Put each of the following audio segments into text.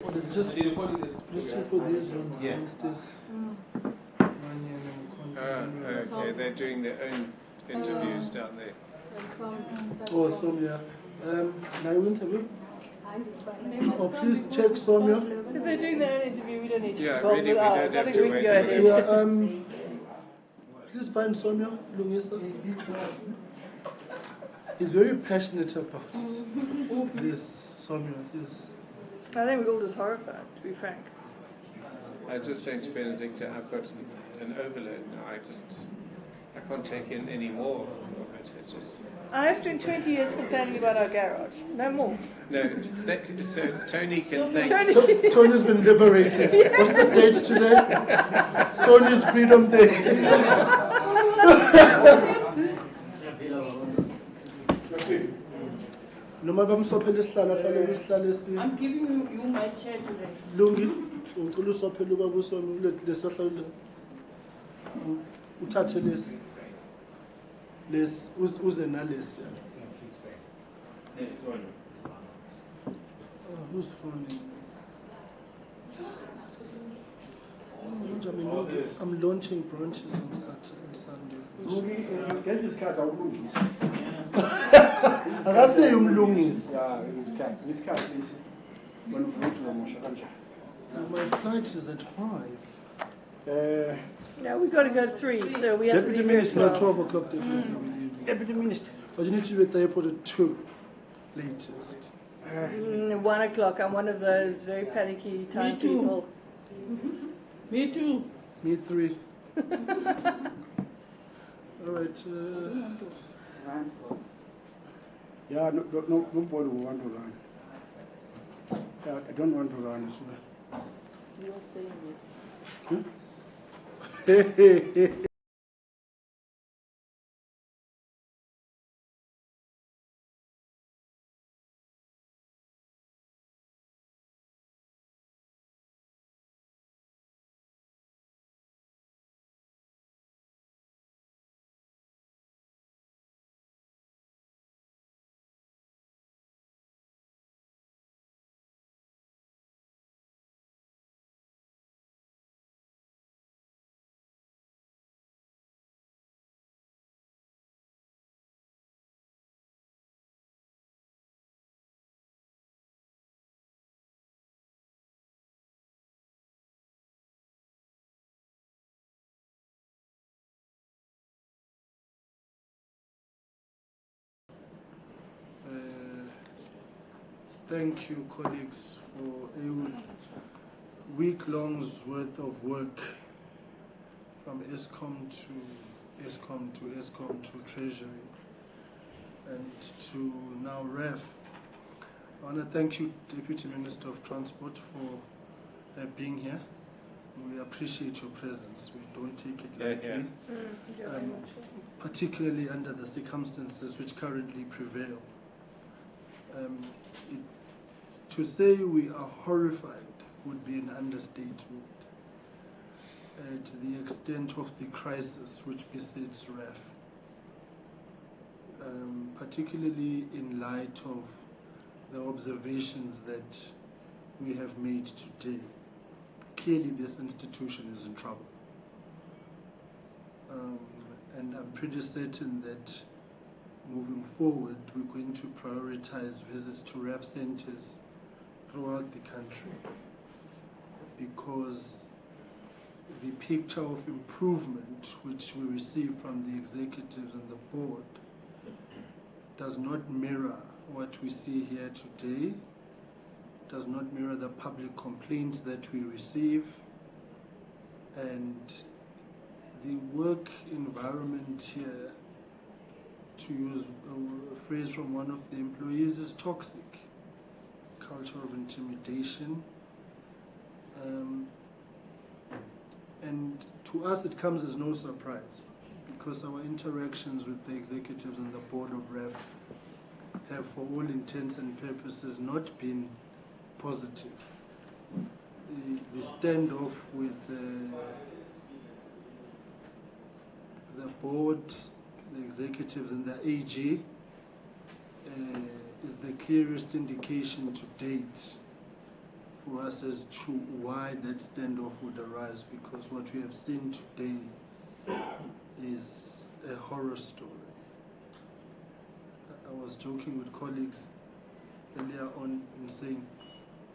It's just looking for these ones. Yeah. Okay, they're doing their own interviews down there. Oh, Somya. Now interview? Oh, please check Somya. If they're doing their own interview, we don't need to Yeah, call really, them we out. don't So I have think to we can wait go for ahead. Yeah, please find Somya Lungisa. He's very passionate about this. Somya is. I think we're all just horrified, to be frank. I was just saying to Benedicta, I've got an overload now. I can't take in any more of it. It's just I spent 20 years complaining about our garage. No more. no. So Tony can thank. Tony's been liberated. What's the date today? Tony's Freedom Day. I'm giving you my chair today. Lungi, ngicela usophele ubaba uSomi lesohlalo. Uthathe lesi uze nalesi. Who's phoning? I'm launching branches on Saturday and Sunday. Get this card out, Lungis. Akase umlungisi. Yeah, this card is one of the My flight is at 5. No, we've got to go at 3, so we have to Deputy leave here at Minister. 12 12. o'clock definitely. Deputy Minister. But you need to be at the airport at 2 latest. 1 o'clock. I'm one of those very panicky time Me too. people. Me too. Me 3. All right. Yeah, nobody will want to run. Yeah, I don't want to run as well. You'll see. Thank you, colleagues, for a week-long's worth of work from ESCOM to Treasury and to now RAF. I want to thank you, Deputy Minister of Transport, for being here. We appreciate your presence. We don't take it lightly, particularly under the circumstances which currently prevail. To say we are horrified would be an understatement to the extent of the crisis which besits RAF, particularly in light of the observations that we have made today. Clearly this institution is in trouble. And I'm pretty certain that moving forward, we're going to prioritize visits to RAF centers throughout the country, because the picture of improvement which we receive from the executives and the board does not mirror what we see here today, does not mirror the public complaints that we receive, and the work environment here, to use a phrase from one of the employees, is toxic. Culture of intimidation. And to us it comes as no surprise, because our interactions with the executives and the board of RAF have, for all intents and purposes, not been positive. The standoff with the board, the executives and the AG is the clearest indication to date for us as to why that standoff would arise, because what we have seen today is a horror story. I was joking with colleagues earlier on in saying,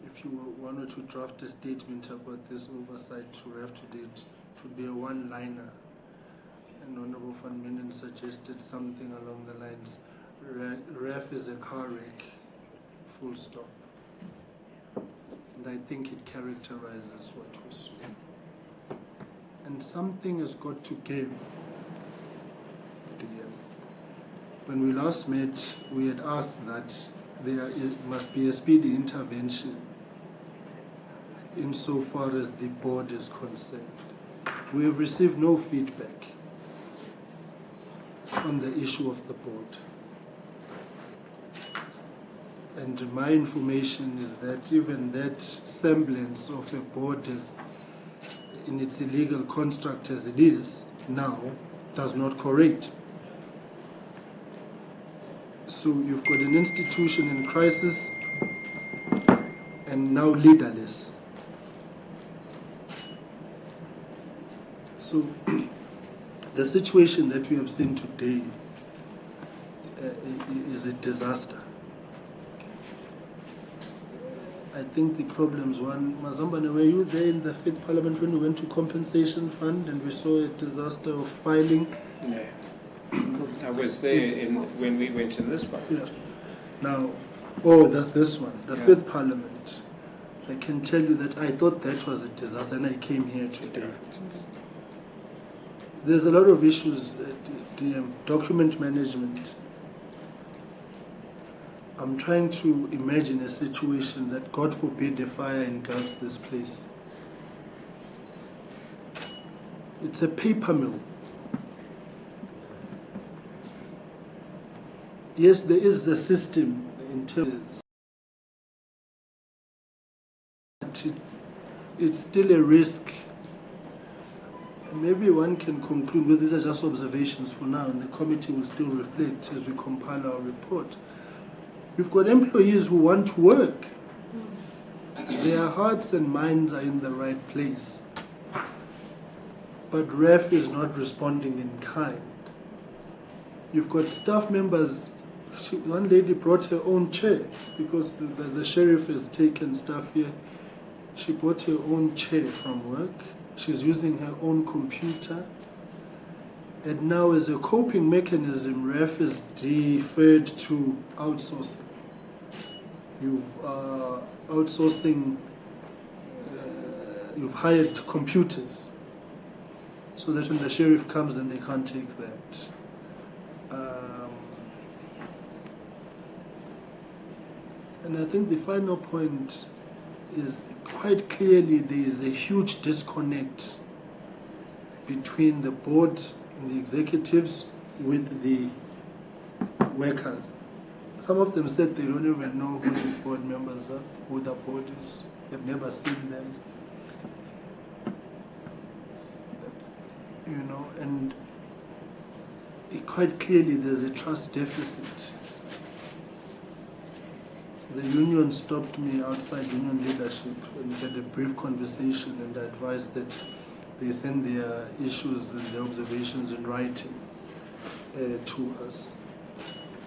if you wanted to draft a statement about this oversight to RAF today, it would be a one-liner. And Honorable Van Minen suggested something along the lines, RAF is a car wreck, full stop. And I think it characterizes what we saw. And something has got to give. When we last met, we had asked that there must be a speedy intervention insofar as the board is concerned. We have received no feedback on the issue of the board. And my information is that even that semblance of a board is, in its illegal construct as it is now, does not correct. So you've got an institution in crisis and now leaderless. So the situation that we have seen today is a disaster. I think the problems, one, Mazambane, were you there in the 5th Parliament when we went to Compensation Fund and we saw a disaster of filing? No. I was there when we went in this Parliament. Yeah. Now, that's this one, the 5th Parliament. I can tell you that I thought that was a disaster and I came here today. There's a lot of issues, DM, document management. I'm trying to imagine a situation that, God forbid, a fire engulfs this place. It's a paper mill. Yes, there is a system in terms. It's still a risk. Maybe one can conclude, well, these are just observations for now, and the committee will still reflect as we compile our report. We've got employees who want to work. Their hearts and minds are in the right place. But RAF is not responding in kind. You've got staff members. One lady brought her own chair because the sheriff has taken staff here. She brought her own chair from work. She's using her own computer. And now, as a coping mechanism, RAF is deferred to outsourcing. You've hired computers so that when the sheriff comes and they can't take that. And I think the final point is quite clearly there is a huge disconnect between the board and the executives with the workers. Some of them said they don't even know who the board members are, who the board is. They've never seen them. You know, and quite clearly there's a trust deficit. The union stopped me outside union leadership and we had a brief conversation, and I advised that they send their issues and their observations in writing to us,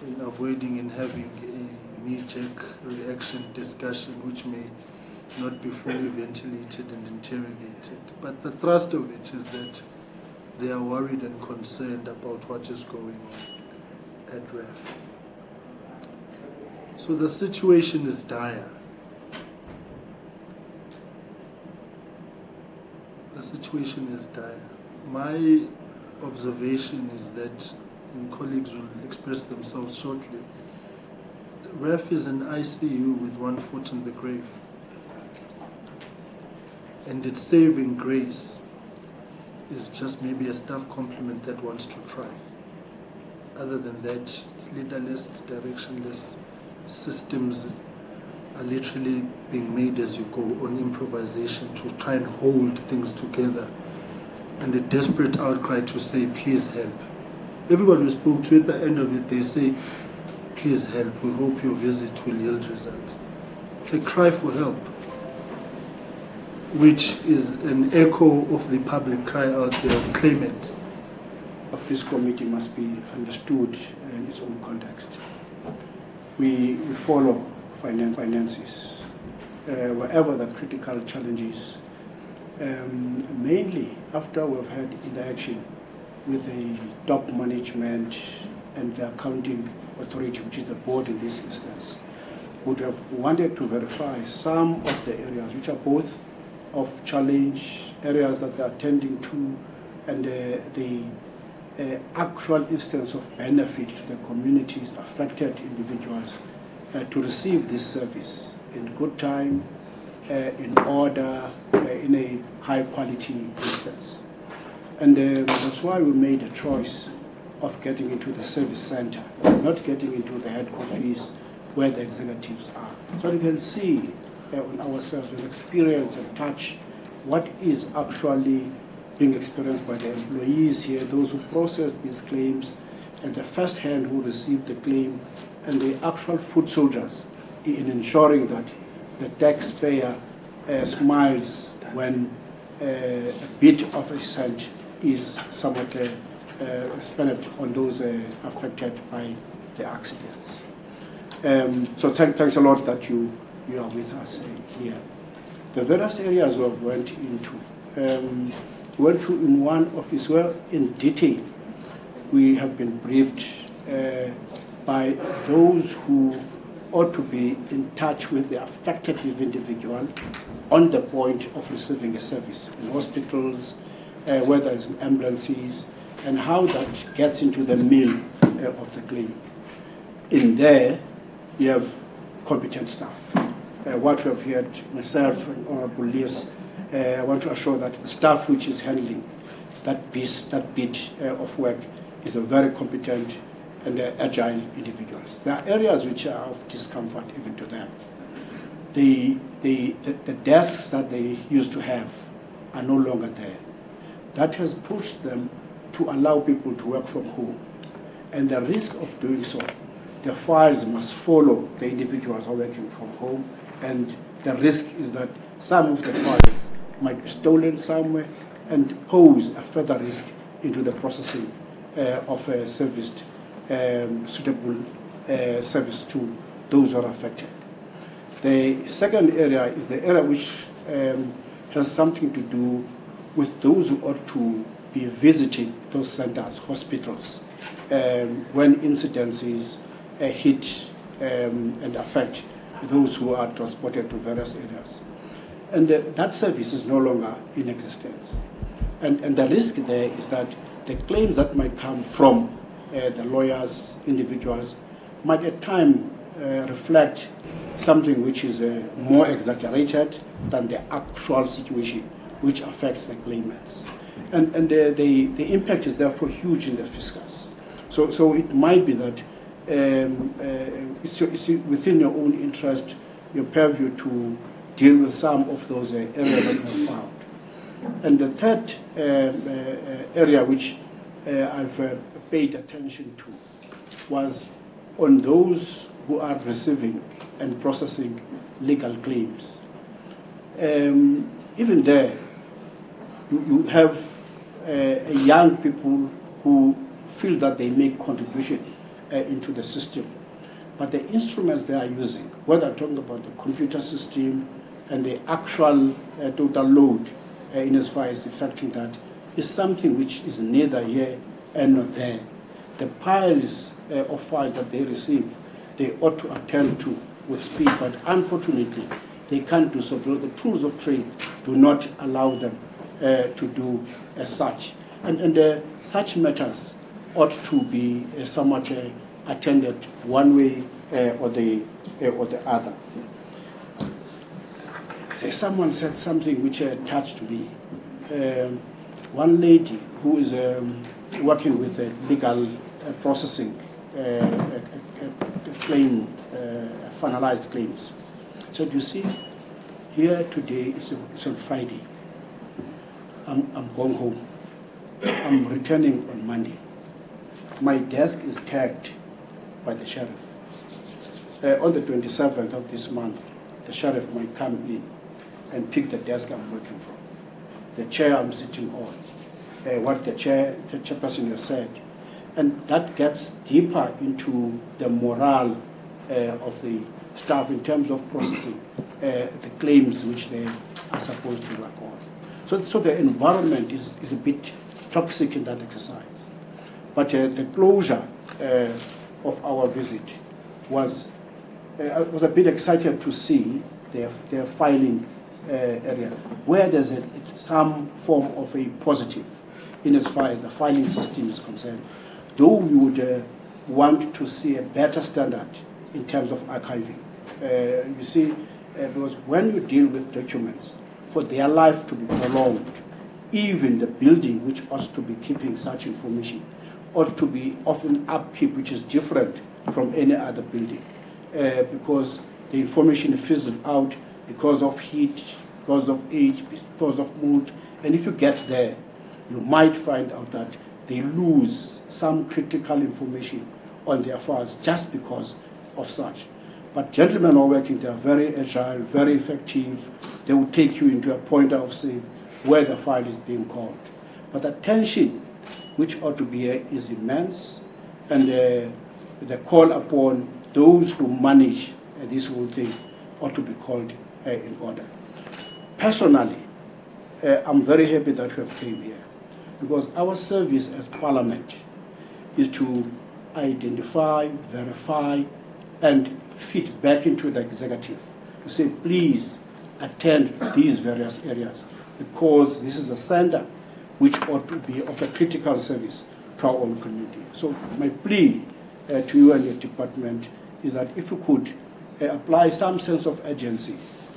in avoiding in having a knee-jerk reaction discussion which may not be fully ventilated and interrogated. But the thrust of it is that they are worried and concerned about what is going on at RAF. So the situation is dire. The situation is dire. My observation is that, and colleagues will express themselves shortly, RAF is an ICU with one foot in the grave. And its saving grace is just maybe a staff complement that wants to try. Other than that, it's leaderless, it's directionless. Systems are literally being made as you go on improvisation to try and hold things together, and a desperate outcry to say, please help. Everybody we spoke to, at the end of it, they say, please help, we hope your visit will yield results. It's a cry for help. which is an echo of the public cry out there of claimants. This committee must be understood in its own context. We follow finances wherever the critical challenges, mainly after we've had interaction with the top management and the accounting authority, which is the board in this instance, would have wanted to verify some of the areas which are both of challenge, areas that they are tending to, and the actual instance of benefit to the communities, affected individuals, to receive this service in good time, in order, in a high quality instance. And that's why we made a choice of getting into the service center, not getting into the head office where the executives are. So you can see on ourselves and experience and touch what is actually being experienced by the employees here, those who process these claims, and the first hand who receive the claim, and the actual foot soldiers in ensuring that the taxpayer smiles when a bit of a cent is somewhat spent on those affected by the accidents. So thanks a lot that you are with us here. The various areas we have went into, in one office where in detail we have been briefed by those who ought to be in touch with the affected individual on the point of receiving a service in hospitals, whether it's in ambulances, and how that gets into the mill of the claim. In there, you have competent staff. What we have heard, myself and Honorable Liz, I want to assure that the staff which is handling that bit of work is a very competent and agile individuals. There are areas which are of discomfort even to them. The desks that they used to have are no longer there. That has pushed them to allow people to work from home. And the risk of doing so, the files must follow the individuals who are working from home, and the risk is that some of the files might be stolen somewhere and pose a further risk into the processing of a serviced, suitable service to those who are affected. The second area is the area which has something to do with those who ought to be visiting those centers, hospitals, when incidences hit and affect those who are transported to various areas. And that service is no longer in existence. And the risk there is that the claims that might come from the lawyers, individuals, might at times reflect something which is more exaggerated than the actual situation which affects the claimants. And the impact is therefore huge in the fiscus. So it might be that it's within your own interest, your purview to deal with some of those areas that you have found. And the third area which I've paid attention to was on those who are receiving and processing legal claims. Even there, you have young people who feel that they make contribution into the system. But the instruments they are using, whether talking about the computer system and the actual total load in as far as affecting that, is something which is neither here and not there. The piles of files that they receive, they ought to attend to with speed, but unfortunately, they can't do so because the tools of trade do not allow them to do as such. And such matters ought to be somewhat attended one way or the other. Someone said something which touched me. One lady who is working with legal processing claim, finalized claims, said, you see, here today it's on Friday. I'm going home. I'm returning on Monday. My desk is tagged by the sheriff. On the 27th of this month, the sheriff might come in and pick the desk I'm working from, the chair I'm sitting on, what the chairperson has said. And that gets deeper into the morale of the staff in terms of processing the claims which they are supposed to work on. So the environment is a bit toxic in that exercise. But the closure of our visit was, I was a bit excited to see their filing area, where there's some form of a positive in as far as the filing system is concerned. Though we would want to see a better standard in terms of archiving. You see, because when you deal with documents, for their life to be prolonged, even the building which ought to be keeping such information ought to be often upkeep which is different from any other building, because the information fizzles out because of heat, because of age, because of mood, and if you get there, you might find out that they lose some critical information on their files just because of such. But gentlemen are working, they are very agile, very effective. They will take you into a point of saying where the file is being called. But the tension which ought to be here is immense, and the call upon those who manage this whole thing ought to be called in order. Personally, I'm very happy that we have came here, because our service as Parliament is to identify, verify, and feed back into the executive to say, please attend to these various areas, because this is a center which ought to be of a critical service to our own community. So my plea to you and your department is that if you could apply some sense of urgency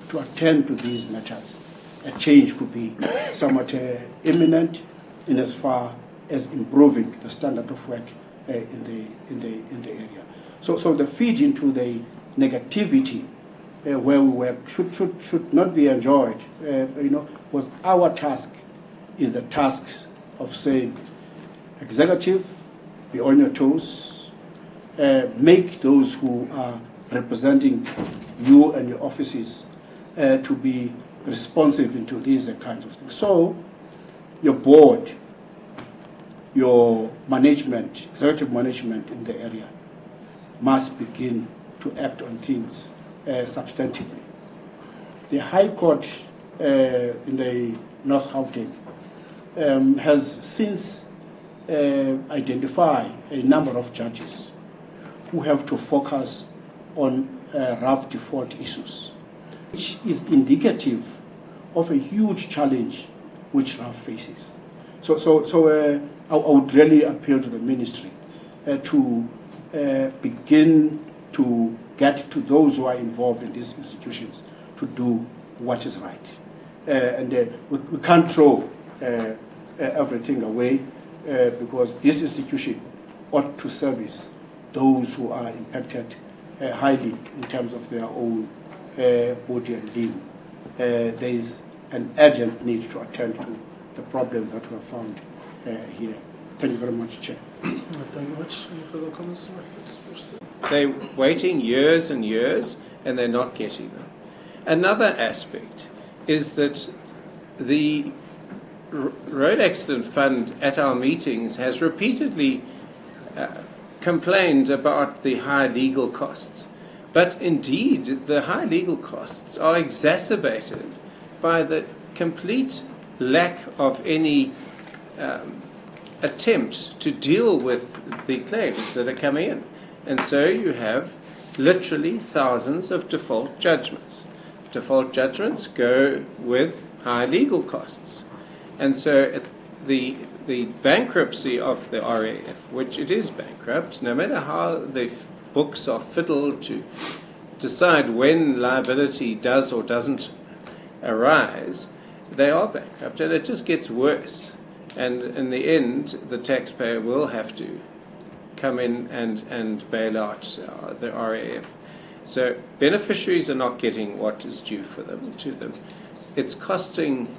to attend to these matters, a change could be somewhat imminent in as far as improving the standard of work in the area. So the feed into the negativity where we work should not be enjoyed. Because our task is the task of saying, executive, be on your toes, make those who are representing you and your offices to be responsive into these kinds of things. So your board, your management, executive management in the area must begin to act on things substantively. The High Court in the North Gauteng has since identified a number of judges who have to focus on RAF default issues, which is indicative of a huge challenge which RAF faces. So I would really appeal to the ministry to begin to get to those who are involved in these institutions to do what is right. And we can't throw everything away because this institution ought to service those who are impacted highly in terms of their own body and limb. There is an urgent need to attend to the problems that were found here. Thank you very much, Chair. Thank you very much. Any further comments? They're waiting years and years, and they're not getting them. Another aspect is that the Road Accident Fund at our meetings has repeatedly complained about the high legal costs. But indeed, the high legal costs are exacerbated by the complete lack of any attempt to deal with the claims that are coming in. And so you have literally thousands of default judgments. Default judgments go with high legal costs. And so the bankruptcy of the RAF, which it is bankrupt, no matter how the books are fiddled to decide when liability does or doesn't arise, they are bankrupt, and it just gets worse. And in the end, the taxpayer will have to come in and bail out the RAF. So beneficiaries are not getting what is due to them. It's costing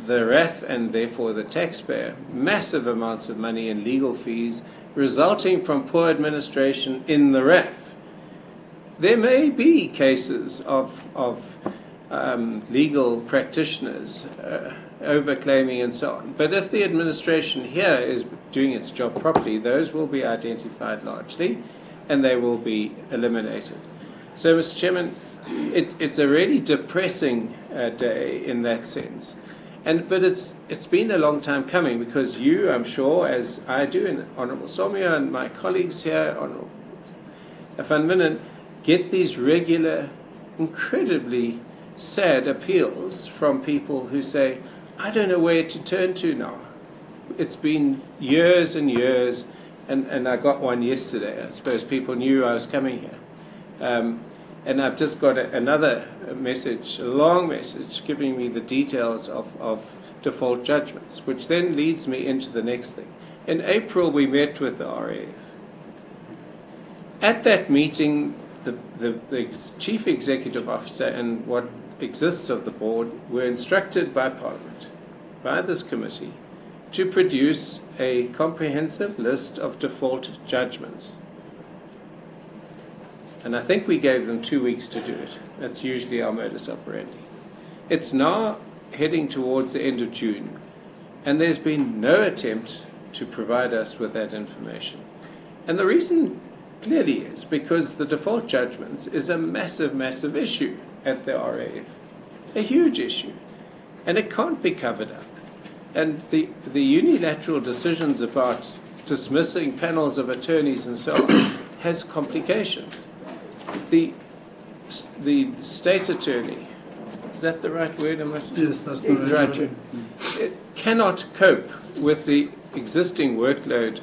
the RAF and therefore the taxpayer massive amounts of money in legal fees resulting from poor administration in the RAF. There may be cases of legal practitioners overclaiming and so on. But if the administration here is doing its job properly, those will be identified largely and they will be eliminated. So, Mr. Chairman, it's a really depressing day in that sense. But it's been a long time coming, because you, I'm sure, as I do, and Honourable Somia and my colleagues here, Honourable Van Minnen, get these regular, incredibly sad appeals from people who say, I don't know where to turn to now. It's been years and years, and I got one yesterday. I suppose people knew I was coming here. And I've just got another message, a long message, giving me the details of default judgments, which then leads me into the next thing. In April, we met with the RAF. At that meeting, the Chief Executive Officer and what exists of the board were instructed by Parliament, by this committee, to produce a comprehensive list of default judgments. And I think we gave them 2 weeks to do it. That's usually our modus operandi. It's now heading towards the end of June, and there's been no attempt to provide us with that information. And the reason clearly is because the default judgments is a massive, massive issue at the RAF, a huge issue, and it can't be covered up. And the unilateral decisions about dismissing panels of attorneys and so on has complications. The state attorney, is that the right word? Yes, that's the right word. It cannot cope with the existing workload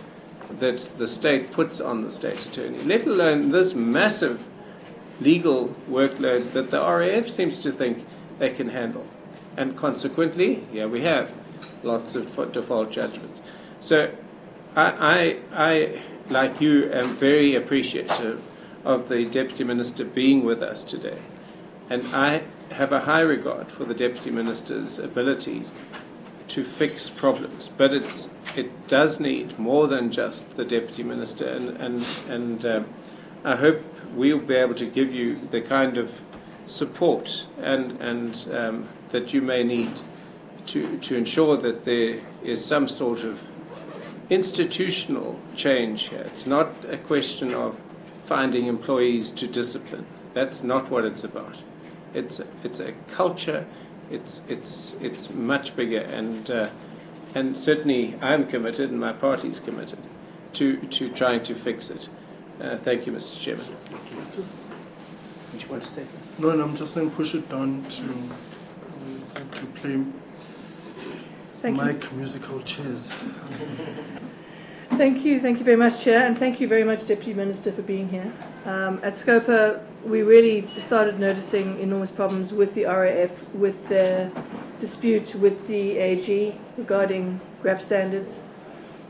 that the state puts on the state attorney, let alone this massive legal workload that the RAF seems to think they can handle. And consequently, here we have lots of default judgments. So I, like you, am very appreciative of the Deputy Minister being with us today. And I have a high regard for the Deputy Minister's ability to fix problems. But it does need more than just the Deputy Minister. And I hope we'll be able to give you the kind of support and that you may need to ensure that there is some sort of institutional change here. It's not a question of finding employees to discipline. That's not what it's about. It's a culture. It's much bigger, and certainly I'm committed, and my party's committed to trying to fix it. Thank you, Mr. Chairman. Did you want to say something? No, I'm just saying push it down to play musical chairs. Thank you very much, Chair, and thank you very much, Deputy Minister, for being here. At SCOPA, we really started noticing enormous problems with the RAF, with their dispute with the AG regarding RAF standards,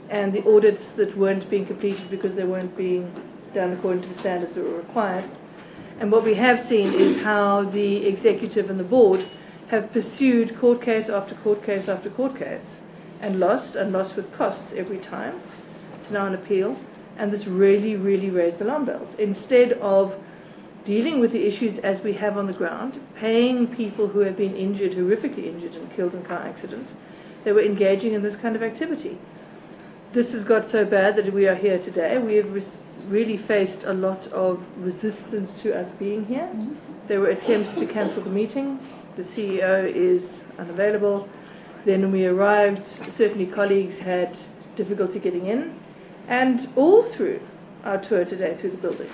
and the audits that weren't being completed because they weren't being done according to the standards that were required. And what we have seen is how the executive and the board have pursued court case after court case after court case, and lost with costs every time. It's now an appeal, and this really, really raised alarm bells. Instead of dealing with the issues as we have on the ground, paying people who have been injured, horrifically injured and killed in car accidents, they were engaging in this kind of activity. This has got so bad that we are here today. We have really faced a lot of resistance to us being here. There were attempts to cancel the meeting. The CEO is unavailable. Then when we arrived, certainly colleagues had difficulty getting in. And all through our tour today through the building,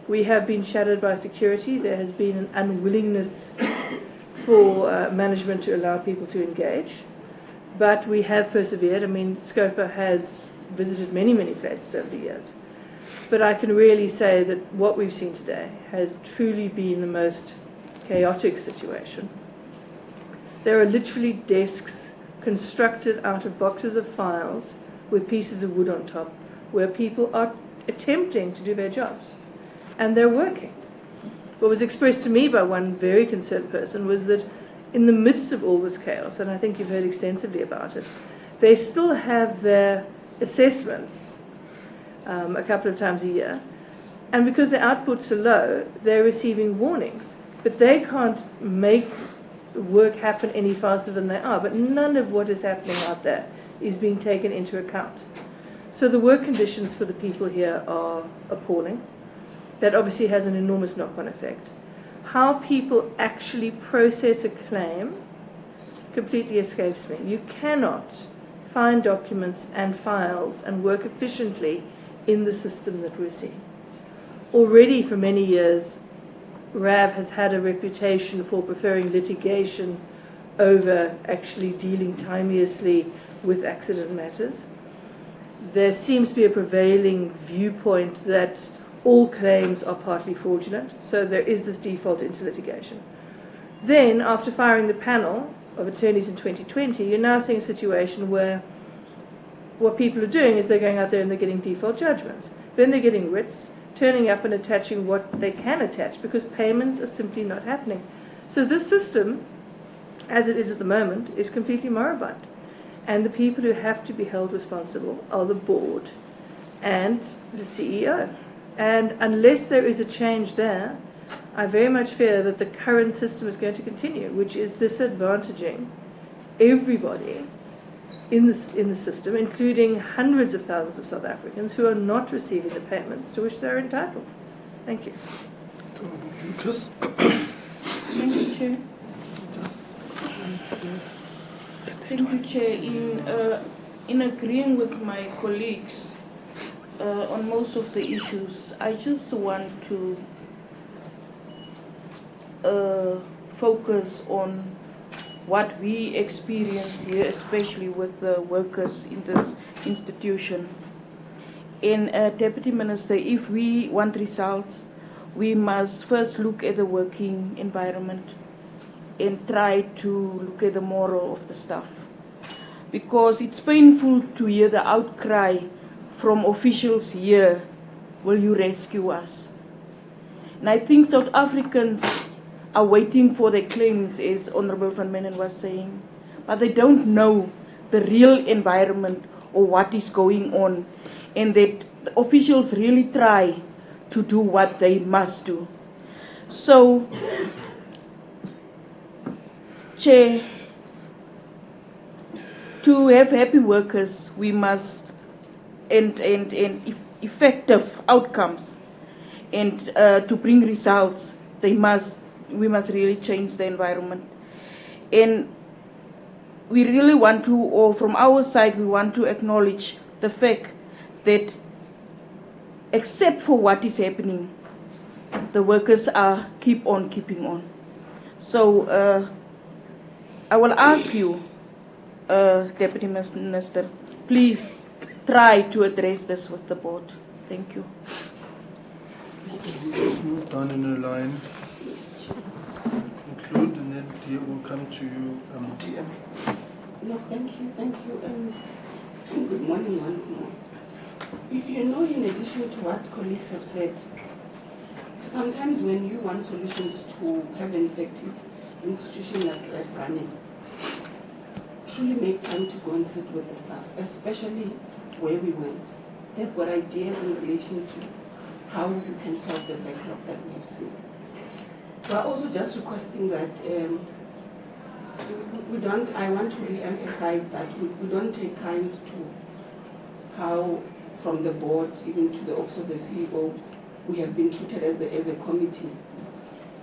we have been shadowed by security. There has been an unwillingness for management to allow people to engage. But we have persevered. I mean, SCOPA has visited many, many places over the years. But I can really say that what we've seen today has truly been the most chaotic situation. There are literally desks constructed out of boxes of files with pieces of wood on top, where people are attempting to do their jobs, and they're working. What was expressed to me by one very concerned person was that in the midst of all this chaos, and I think you've heard extensively about it, they still have their assessments a couple of times a year, and because their outputs are low, they're receiving warnings but they can't make work happen any faster than they are. But none of what is happening out there is being taken into account. So the work conditions for the people here are appalling. That obviously has an enormous knock-on effect. How people actually process a claim completely escapes me. You cannot find documents and files and work efficiently in the system that we're seeing. Already for many years, RAF has had a reputation for preferring litigation over actually dealing timeously with accident matters. There seems to be a prevailing viewpoint that all claims are partly fraudulent, so there is this default into litigation. Then, after firing the panel of attorneys in 2020, you're now seeing a situation where what people are doing is they're going out there and they're getting default judgments. Then they're getting writs, turning up and attaching what they can attach because payments are simply not happening. So this system, as it is at the moment, is completely moribund. And the people who have to be held responsible are the board and the CEO. And unless there is a change there, I very much fear that the current system is going to continue, which is disadvantaging everybody in the system, including hundreds of thousands of South Africans who are not receiving the payments to which they're entitled. Thank you. Lucas? Thank you, Chair. Thank you, Chair. In agreeing with my colleagues on most of the issues, I just want to focus on what we experience here, especially with the workers in this institution. And Deputy Minister, if we want results, we must first look at the working environment and try to look at the moral of the staff. Because it's painful to hear the outcry from officials here, will you rescue us? And I think South Africans are waiting for their claims, as Honorable Van Menen was saying, but they don't know the real environment or what is going on, and that the officials really try to do what they must do. So, Chair, to have happy workers, we must, and effective outcomes, and to bring results, we must really change the environment. And we really want to, or from our side, we want to acknowledge the fact that except for what is happening, the workers keep on keeping on. So I will ask you, Deputy Minister, please try to address this with the board. Thank you. Let's move down in a line. Conclude, and then dear will come to you, DM. No, thank you, and good morning once more. You know, in addition to what colleagues have said, sometimes when you want solutions to have an effective institution like RAF running, truly make time to go and sit with the staff, especially where we went. They've got ideas in relation to how we can solve the backlog that we have seen. We're also just requesting that I want to re-emphasize that we don't take kind to how, from the board, even to the office of the CEO, we have been treated as a committee,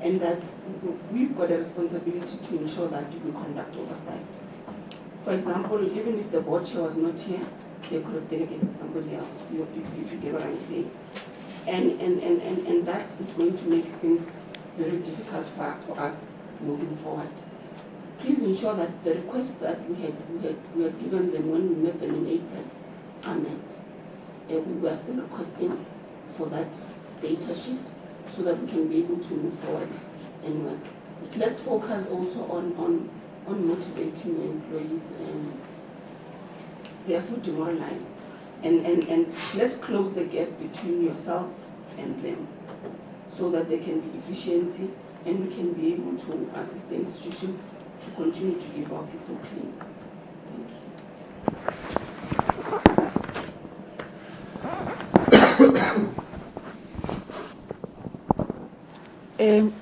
and that we've got a responsibility to ensure that we conduct oversight. For example, even if the board chair was not here, they could have delegated somebody else, if you get what I'm saying. And that is going to make things very difficult for us moving forward. Please ensure that the requests that we had given them when we met them in April are met. We were still requesting for that data sheet so that we can be able to move forward and work. But let's focus also on motivating the employees. They are so demoralized. And let's close the gap between yourselves and them so that there can be efficiency and we can be able to assist the institution to continue to give our people claims. Thank you.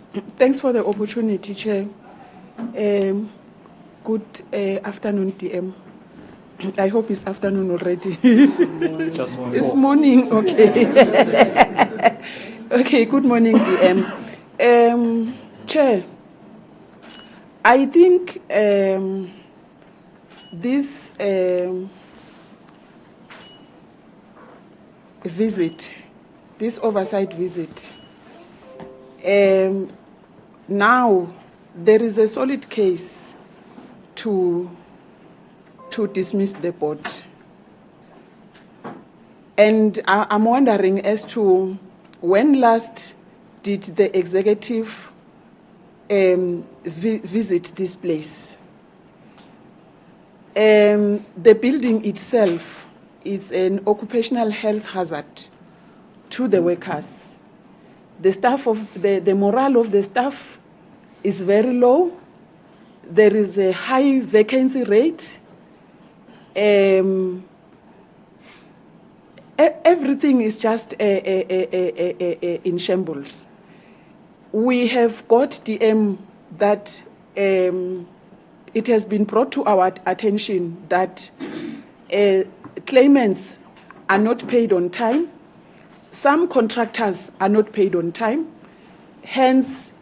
Thanks for the opportunity, Chair. Good afternoon, DM. I hope it's afternoon already. Just before. It's morning, okay. Okay, good morning, DM. Chair, I think this visit, this oversight visit, now there is a solid case to dismiss the board. And I'm wondering as to when last did the executive visit this place? The building itself is an occupational health hazard to the workers. The staff of the morale of the staff is very low. There is a high vacancy rate. Everything is just in shambles. We have got DM that it has been brought to our attention that claimants are not paid on time. Some contractors are not paid on time. Hence,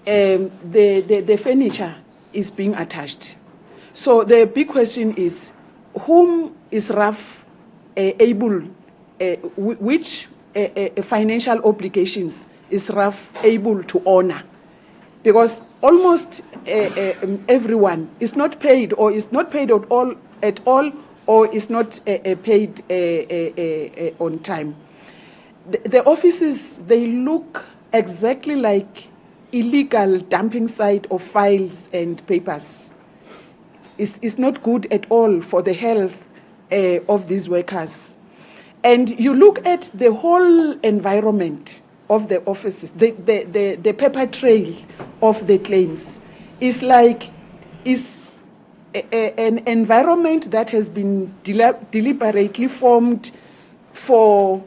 the furniture is being attached. So the big question is, whom is RAF able, which financial obligations is RAF able to honor? Because almost everyone is not paid, or is not paid at all, or is not paid on time. The offices, they look exactly like illegal dumping site of files and papers. It's not good at all for the health of these workers. And you look at the whole environment of the offices, the paper trail of the claims is like, is an environment that has been deliberately formed for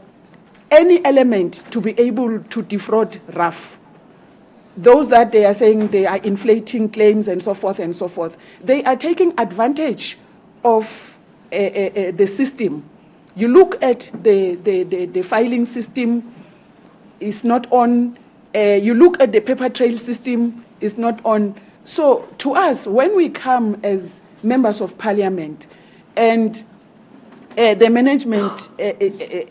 any element to be able to defraud RAF. Those that they are saying they are inflating claims and so forth, they are taking advantage of the system. You look at the filing system, is not on. You look at the paper trail system, is not on. So to us, when we come as members of parliament and the management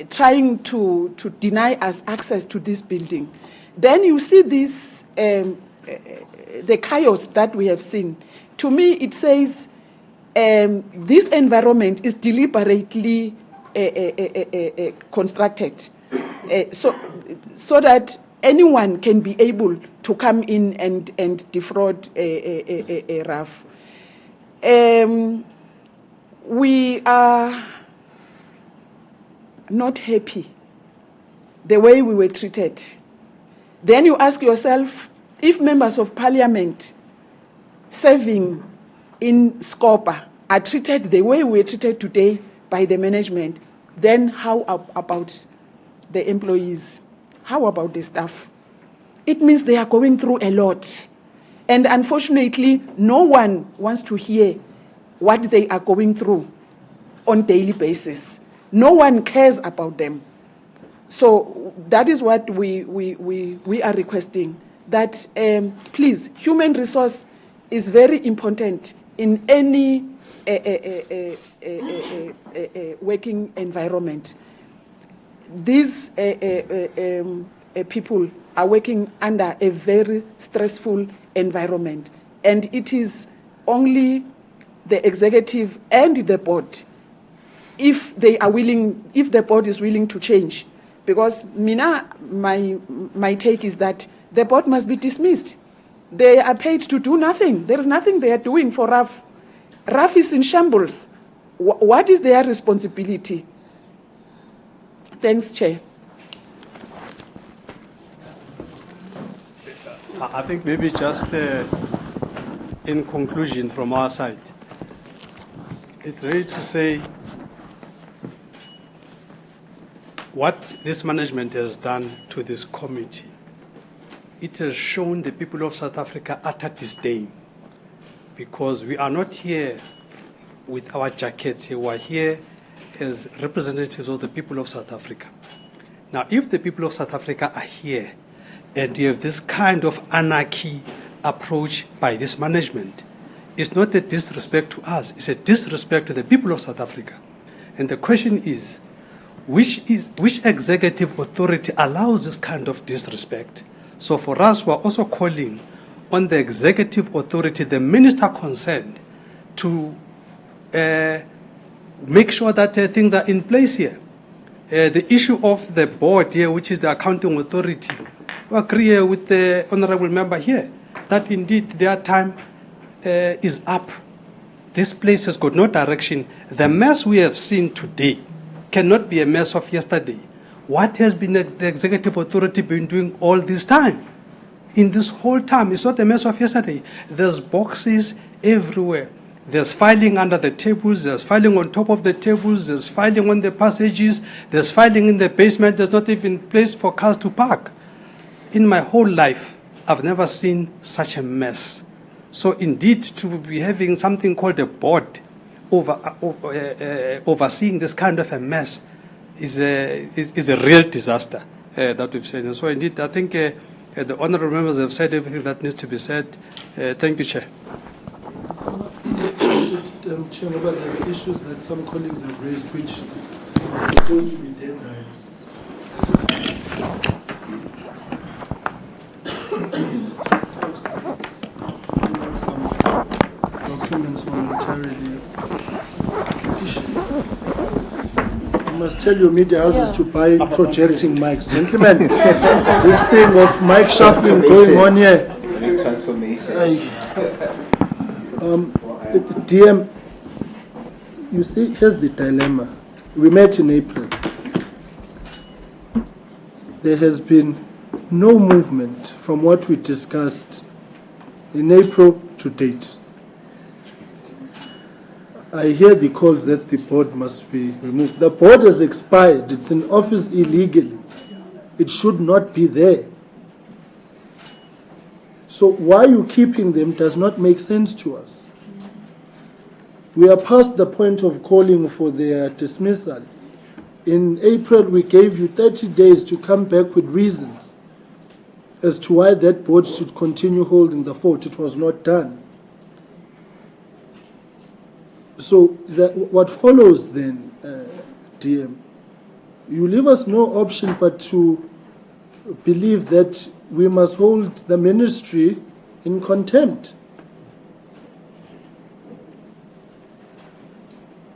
trying to deny us access to this building, then you see this, the chaos that we have seen. To me, it says this environment is deliberately constructed so that anyone can be able to come in and defraud a RAF. We are not happy the way we were treated. Then you ask yourself, if members of parliament serving in SCOPA are treated the way we are treated today by the management, then how about the employees? How about the staff? It means they are going through a lot. And unfortunately, no one wants to hear what they are going through on a daily basis. No one cares about them. So that is what we are requesting, that please, human resource is very important in any working environment. These people are working under a very stressful environment, and it is only the executive and the board, if they are willing, if the board is willing to change. Because my take is that the board must be dismissed. They are paid to do nothing. There is nothing they are doing for RAF. RAF is in shambles. What is their responsibility? Thanks, Chair. I think maybe just in conclusion from our side, it's ready to say what this management has done to this committee it has shown the people of South Africa utter disdain, because we are not here with our jackets here. We are here as representatives of the people of South Africa. Now, if the people of South Africa are here and you have this kind of anarchy approach by this management, it's not a disrespect to us, it's a disrespect to the people of South Africa. And the question is, which executive authority allows this kind of disrespect? So for us, we're also calling on the executive authority, the minister concerned, to make sure that things are in place here. The issue of the board here, which is the accounting authority, we agree with the honorable member here that indeed their time is up. This place has got no direction. The mess we have seen today cannot be a mess of yesterday. What has been the executive authority been doing all this time? In this whole time, it's not a mess of yesterday. There's boxes everywhere. There's filing under the tables, there's filing on top of the tables, there's filing on the passages, there's filing in the basement, there's not even place for cars to park. In my whole life, I've never seen such a mess. So indeed, to be having something called a board overseeing this kind of a mess is a real disaster that we've seen. And so indeed, I think the honourable members have said everything that needs to be said. Thank you, Chair. Chair, there's issues that some colleagues have raised which are supposed to be deadlines. Some documents voluntarily. I must tell you, media houses to buy projecting mics. Gentlemen, this thing of mic shuffling going on here. Transformation. DM, you see, here's the dilemma. We met in April. There has been no movement from what we discussed in April to date. I hear the calls that the board must be removed. The board has expired. It's in office illegally. It should not be there. So why you keeping them does not make sense to us. We are past the point of calling for their dismissal. In April, we gave you 30 days to come back with reasons as to why that board should continue holding the fort. It was not done. So what follows then, DM, you leave us no option but to believe that we must hold the ministry in contempt.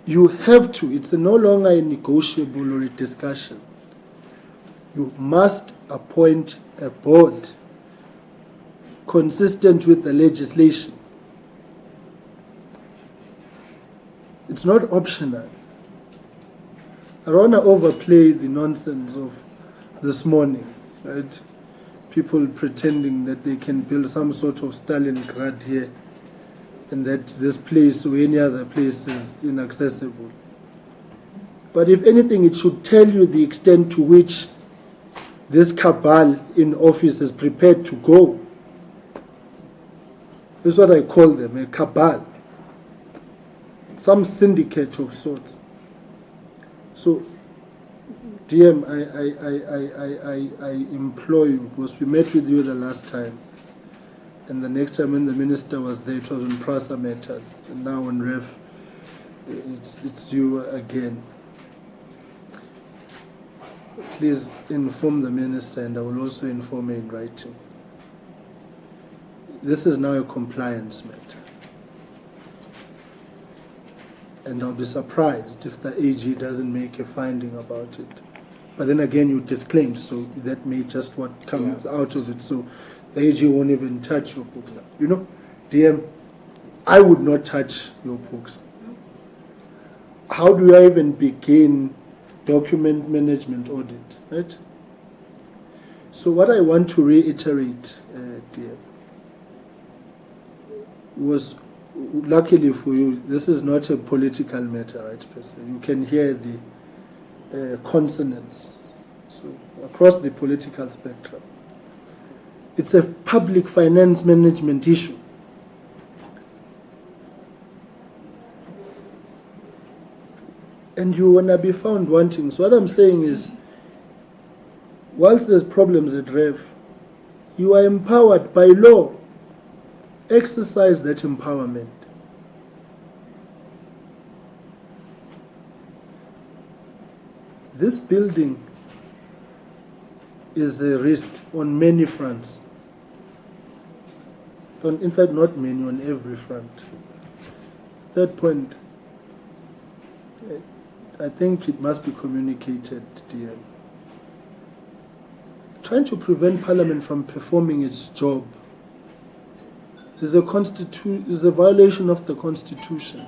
You have to, it's no longer a negotiable or a discussion. You must appoint a board consistent with the legislation. It's not optional. I don't want to overplay the nonsense of this morning, right? People pretending that they can build some sort of Stalingrad here and that this place or any other place is inaccessible. But if anything, it should tell you the extent to which this cabal in office is prepared to go. That's what I call them, a cabal. Some syndicate of sorts. So, DM, I implore you, because we met with you the last time, and the next time when the minister was there, it was on PRASA matters, and now on RAF, it's you again. Please inform the minister, and I will also inform her in writing. This is now a compliance matter. And I'll be surprised if the AG doesn't make a finding about it. But then again, you disclaimed, so that may just what comes out of it. So the AG won't even touch your books. You know, DM, I would not touch your books. How do I even begin document management audit, right? So what I want to reiterate, DM, was, luckily for you, this is not a political matter, right, per se. You can hear the consonants, so across the political spectrum. It's a public finance management issue. And you want to be found wanting. So what I'm saying is, whilst there's problems at RAF, you are empowered by law. Exercise that empowerment. This building is a risk on many fronts. In fact, not many, on every front. Third point, I think it must be communicated, dear. Trying to prevent Parliament from performing its job is a violation of the Constitution.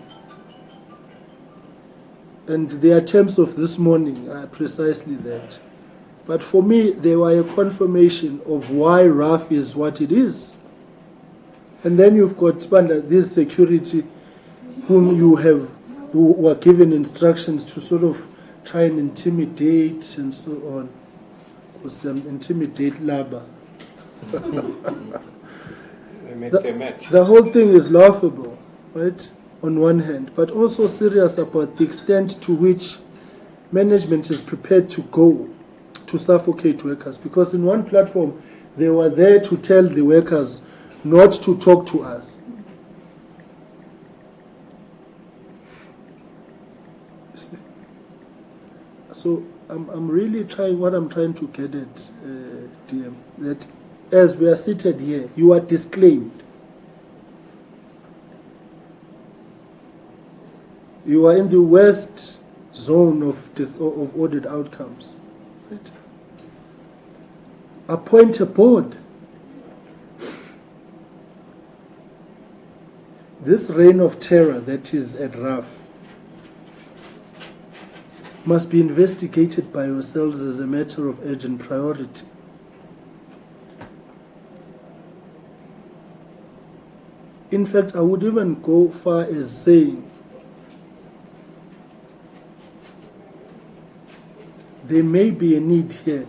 And the attempts of this morning are precisely that. But for me, they were a confirmation of why RAF is what it is. And then you've got this security who were given instructions to sort of try and intimidate and so on. Intimidate Laba. The whole thing is laughable, right? On one hand, but also serious about the extent to which management is prepared to go to suffocate workers. Because in one platform, they were there to tell the workers not to talk to us. So I'm really trying, what I'm trying to get at, DM, that as we are seated here, you are disclaimed. You are in the worst zone of audit outcomes. Right? Appoint a board. This reign of terror that is at RAF must be investigated by yourselves as a matter of urgent priority. In fact, I would even go far as saying there may be a need here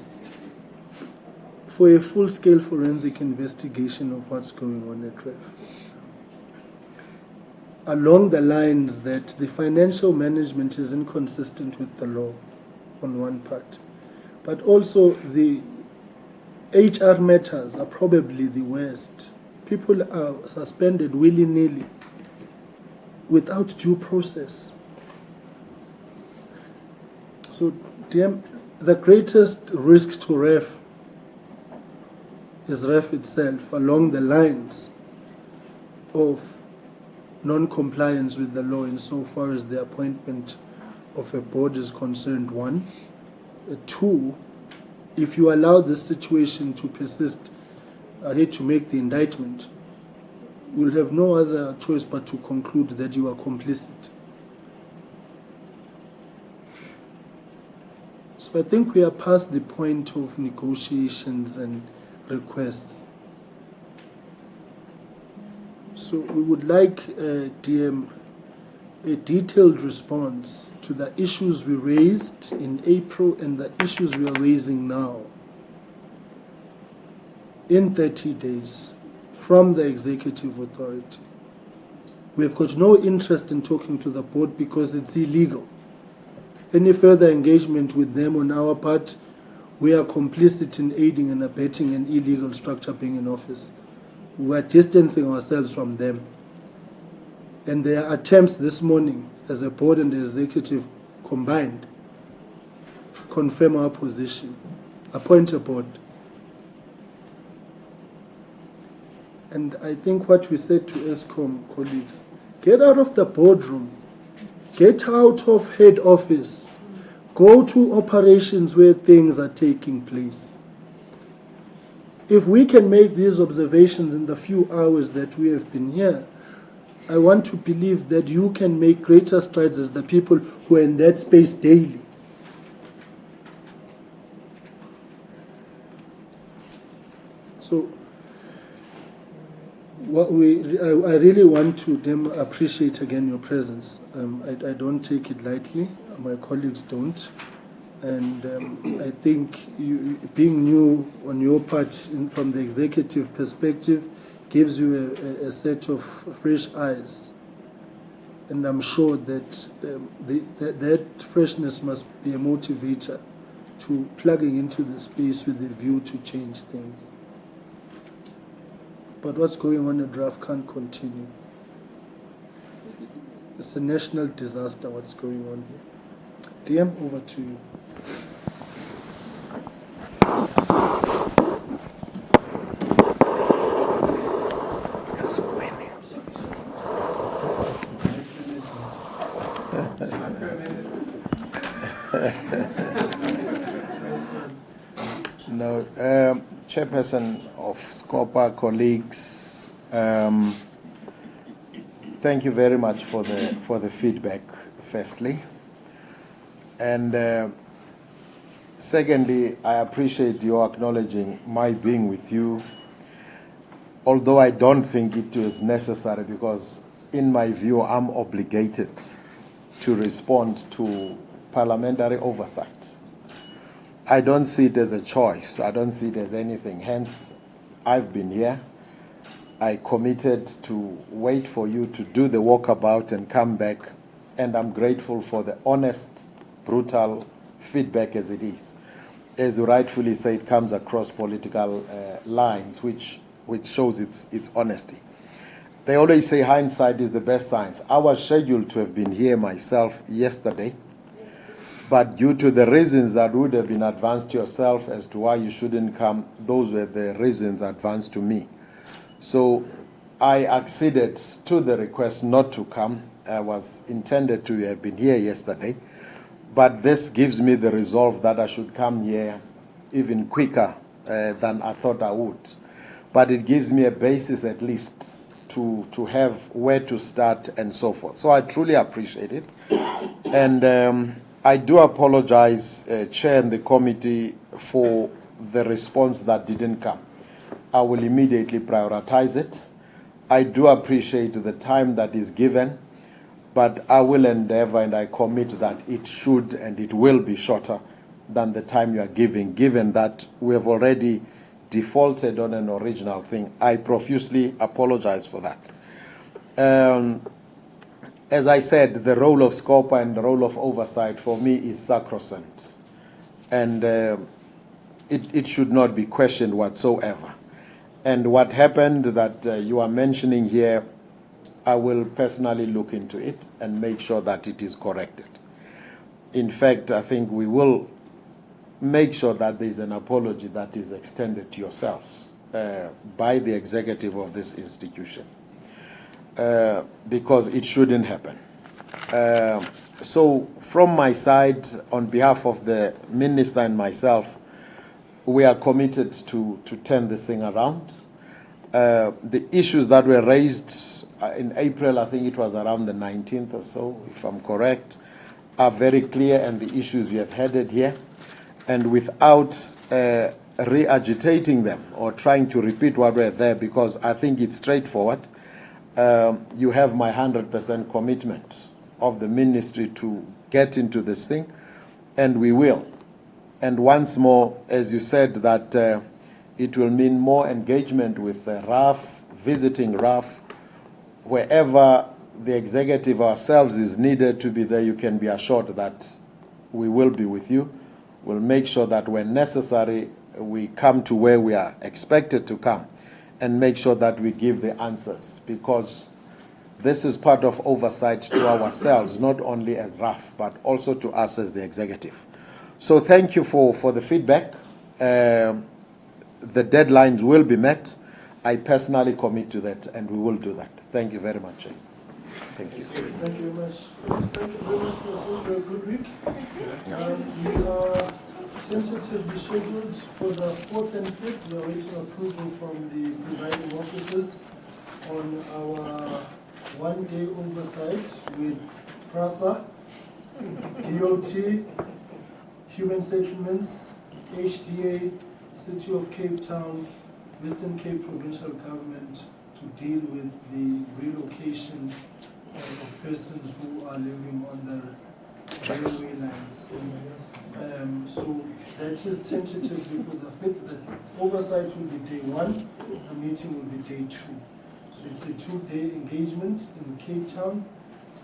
for a full-scale forensic investigation of what's going on at RAF. Along the lines that the financial management is inconsistent with the law on one part, but also the HR matters are probably the worst. People are suspended willy-nilly without due process. So the greatest risk to RAF is RAF itself, along the lines of non-compliance with the law insofar as the appointment of a board is concerned, one. Two, if you allow this situation to persist, I hate to make the indictment, you'll have no other choice but to conclude that you are complicit. So I think we are past the point of negotiations and requests. So we would like, DM, a detailed response to the issues we raised in April and the issues we are raising now in 30 days from the executive authority. We have got no interest in talking to the board because it's illegal. Any further engagement with them on our part, we are complicit in aiding and abetting an illegal structure being in office. We are distancing ourselves from them. And their attempts this morning, as a board and the executive combined, confirm our position. Appoint a board. And I think what we said to ESCOM colleagues, get out of the boardroom, get out of head office, go to operations where things are taking place. If we can make these observations in the few hours that we have been here, I want to believe that you can make greater strides as the people who are in that space daily. So, I really want to appreciate again your presence. I don't take it lightly. My colleagues don't. And I think you, being new on your part from the executive perspective gives you a set of fresh eyes. And I'm sure that that freshness must be a motivator to plugging into the space with a view to change things. But what's going on at RAF can't continue. It's a national disaster what's going on here. DM, over to you. No, Chairperson of SCOPA, colleagues, thank you very much for the feedback, firstly. And secondly, I appreciate your acknowledging my being with you, although I don't think it was necessary, because in my view, I'm obligated to respond to parliamentary oversight. I don't see it as a choice. I don't see it as anything. Hence, I've been here. I committed to wait for you to do the walkabout and come back, and I'm grateful for the honest, brutal feedback as it is. As you rightfully say, it comes across political lines, which shows its honesty. They always say hindsight is the best science. I was scheduled to have been here myself yesterday, but due to the reasons that would have been advanced to yourself as to why you shouldn't come, those were the reasons advanced to me. So I acceded to the request not to come. I was intended to have been here yesterday, but this gives me the resolve that I should come here even quicker than I thought I would. But it gives me a basis at least to have where to start and so forth. So I truly appreciate it. And I do apologize, Chair and the committee, for the response that didn't come. I will immediately prioritize it. I do appreciate the time that is given, but I will endeavor and I commit that it should and it will be shorter than the time you are giving, given that we have already defaulted on an original thing. I profusely apologize for that. As I said, the role of SCOPA and the role of oversight for me is sacrosanct. And it should not be questioned whatsoever. And what happened that you are mentioning here, I will personally look into it and make sure that it is corrected. In fact, I think we will make sure that there is an apology that is extended to yourselves by the executive of this institution. Because it shouldn't happen. So from my side, on behalf of the Minister and myself, we are committed to turn this thing around. The issues that were raised in April, I think it was around the 19th or so, if I'm correct, are very clear, and the issues we have headed here. And without re-agitating them or trying to repeat what were there, because I think it's straightforward, you have my 100% commitment of the ministry to get into this thing, and we will. And once more, as you said, that it will mean more engagement with RAF, visiting RAF, wherever the executive ourselves is needed to be there. You can be assured that we will be with you. We'll make sure that when necessary, we come to where we are expected to come, and make sure that we give the answers, because this is part of oversight to ourselves, not only as RAF, but also to us as the executive. So thank you for the feedback. The deadlines will be met. I personally commit to that, and we will do that. Thank you very much. Thank you. Thank you very much. Thank you very much for a good week. We are tentatively scheduled for the 4th and 5th. We are waiting approval from the presiding officers on our one-day oversight with PRASA, DOT, Human Settlements, HDA, City of Cape Town, Western Cape Provincial Government, to deal with the relocation of persons who are living on the railway lines. So that is tentatively for the 5th, that oversight will be day 1, the meeting will be day 2. So it's a 2-day engagement in Cape Town,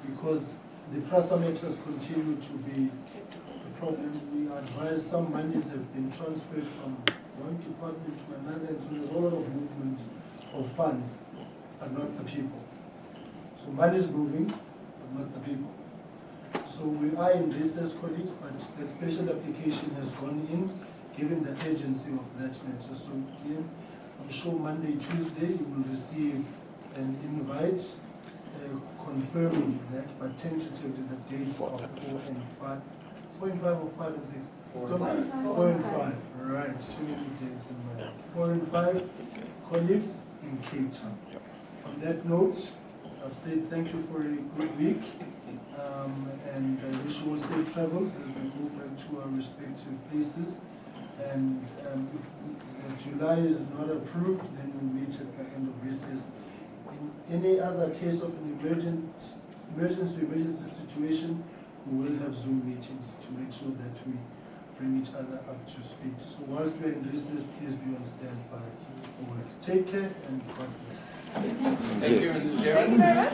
because the PRASA matters continue to be a problem. We advise some monies have been transferred from one department to another, and so there's a lot of movement of funds, but not the people. So money is moving, but not the people. So we are in recess, colleagues, but that special application has gone in, given the urgency of that matter. So again, I'm sure Monday, Tuesday, you will receive an invite confirming that, but tentatively the dates of 4 and 5. 4 and 5 or 5 and 6? 4 and 5, right, too many dates in mind. 4 and 5 colleagues in Cape Town. On that note, I've said thank you for a good week, and I wish you all safe travels as we go back to our respective places. And if July is not approved, then we'll meet at the end of recess. In any other case of an emergency situation, we will have Zoom meetings to make sure that we bring each other up to speed. So whilst we're in recess, please be on standby for work. Take care and God bless. Thank you, Mr. Chairman.